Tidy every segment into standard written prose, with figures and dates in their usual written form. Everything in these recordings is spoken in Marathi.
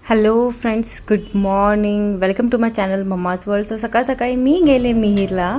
Hello friends, good morning. Welcome to my channel mumma's world. So सकाळी मी गेले मिहीरला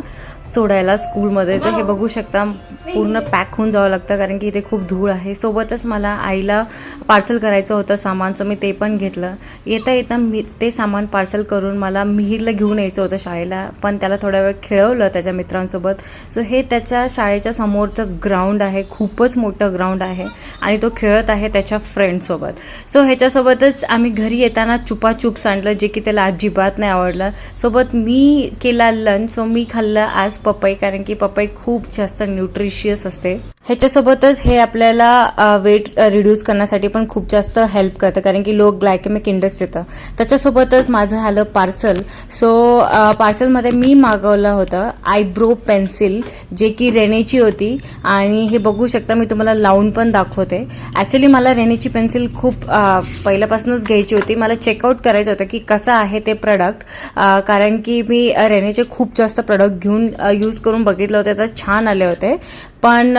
सोडायला स्कूलमध्ये. तर हे बघू शकता, पूर्ण पॅक होऊन जावं लागतं कारण की इथे खूप धूळ आहे. सोबतच मला आईला पार्सल करायचं होतं सामान, सो मी ते पण घेतलं. येता मी ते सामान पार्सल करून मला मिहीरला घेऊन यायचं होतं शाळेला, पण त्याला थोडा वेळ खेळवलं त्याच्या मित्रांसोबत. सो हे त्याच्या शाळेच्या समोरचं ग्राउंड आहे, खूपच मोठं ग्राउंड आहे आणि तो खेळत आहे त्याच्या फ्रेंडसोबत. सो ह्याच्यासोबतच आम्ही घरी येताना चुपाचूप सांडलं, जे की त्याला अजिबात नाही आवडलं. सोबत मी केला लंच. सो मी खाल्लं आज पपई, कारण की पपई खूप जास्त न्यूट्रिशियस असते. ह्याच्यासोबतच हे आपल्याला वेट रिड्यूस करण्यासाठी पण खूप जास्त हेल्प करतं, कारण की लो ग्लायकेमिक इंडेक्स येतं. त्याच्यासोबतच माझं आलं पार्सल. सो पार्सलमध्ये मी मागवलं होतं आयब्रो पेन्सिल, जे की रेनेची होती. आणि हे बघू शकता, मी तुम्हाला लावून पण दाखवते. ॲक्च्युली मला रेनेची पेन्सिल खूप पहिल्यापासूनच घ्यायची होती. मला चेकआउट करायचं होतं की कसं आहे ते प्रोडक्ट, कारण की मी रेनेचे खूप जास्त प्रोडक्ट घेऊन यूज करून बघितलं होतं, तर छान आले होते. पण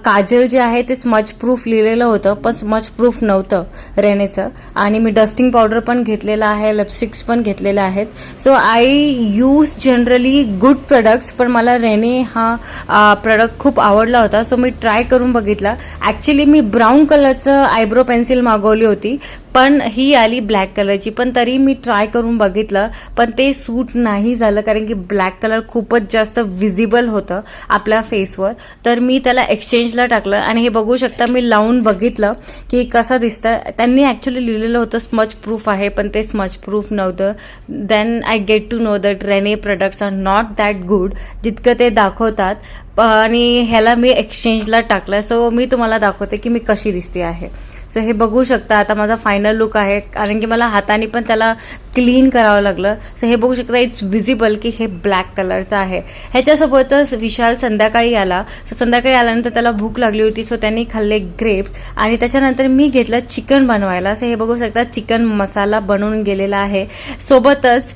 काजल जे आहे ते स्मच प्रूफ लिहिलेलं होतं, पण स्मच प्रूफ नव्हतं रेनेचं. आणि मी डस्टिंग पावडर पण घेतलेलं आहे, लिपस्टिक्स पण घेतलेल्या आहेत. So I use generally good products, पण मला रेने हा प्रोडक्ट खूप आवडला होता. सो मी ट्राय करून बघितला. ॲक्च्युली मी ब्राऊन कलरचं आयब्रो पेन्सिल मागवली होती, पण ही आली ब्लॅक कलरची. पण तरी मी ट्राय करून बघितलं, पण ते सूट नाही झालं, कारण की ब्लॅक कलर खूपच जास्त विजिबल होतं आपल्या फेसवर. तर मी त्याला एक्सचेंजला टाकलं आणि हे बघू शकता, मी लावून बघितलं की कसं दिसतं. त्यांनी ॲक्च्युली लिहिलेलं होतं स्मच प्रूफ आहे, पण ते स्मच प्रूफ नव्हतं. Then I get to know that Renee products are not that good जितकं ते दाखवतात. आणि ह्याला मी एक्सचेंजला टाकलं. सो मी तुम्हाला दाखवते की मी कशी दिसते आहे. सो हे बघू शकता, आता माझा फायनल लुक आहे, कारण की मला हाताने पण त्याला क्लीन करावं लागलं. सो हे बघू शकता, इट्स विजिबल की हे ब्लॅक कलरचं आहे. ह्याच्यासोबतच विशाल संध्याकाळी आला. सो संध्याकाळी आल्यानंतर त्याला भूक लागली होती, सो त्यांनी खाल्ले ग्रेप्स. आणि त्याच्यानंतर मी घेतलं चिकन बनवायला. सो हे बघू शकता, चिकन मसाला बनवून गेलेला आहे. सोबतच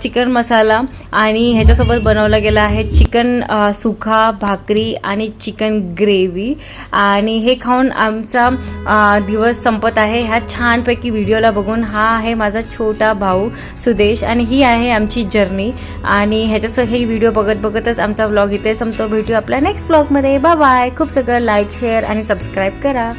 चिकन मसाला आणि ह्याच्यासोबत बनवला गेला आहे चिकन सुखा, भाकरी आणि चिकन ग्रेव्ही. आणि हे खाऊन आमचा दिवस संपत आहे. ह्या छानपैकी व्हिडिओला बघून. हा आहे माझा छोटा भाऊ सुदेश आणि ही आहे आमची जर्नी. आणि ह्याच्यासह हे व्हिडिओ बघतच आमचा व्लॉग इथे संपतो. भेटू आपल्या नेक्स्ट व्लॉगमध्ये. Bye bye. खूप सगळं लाईक, शेअर आणि सबस्क्राईब करा.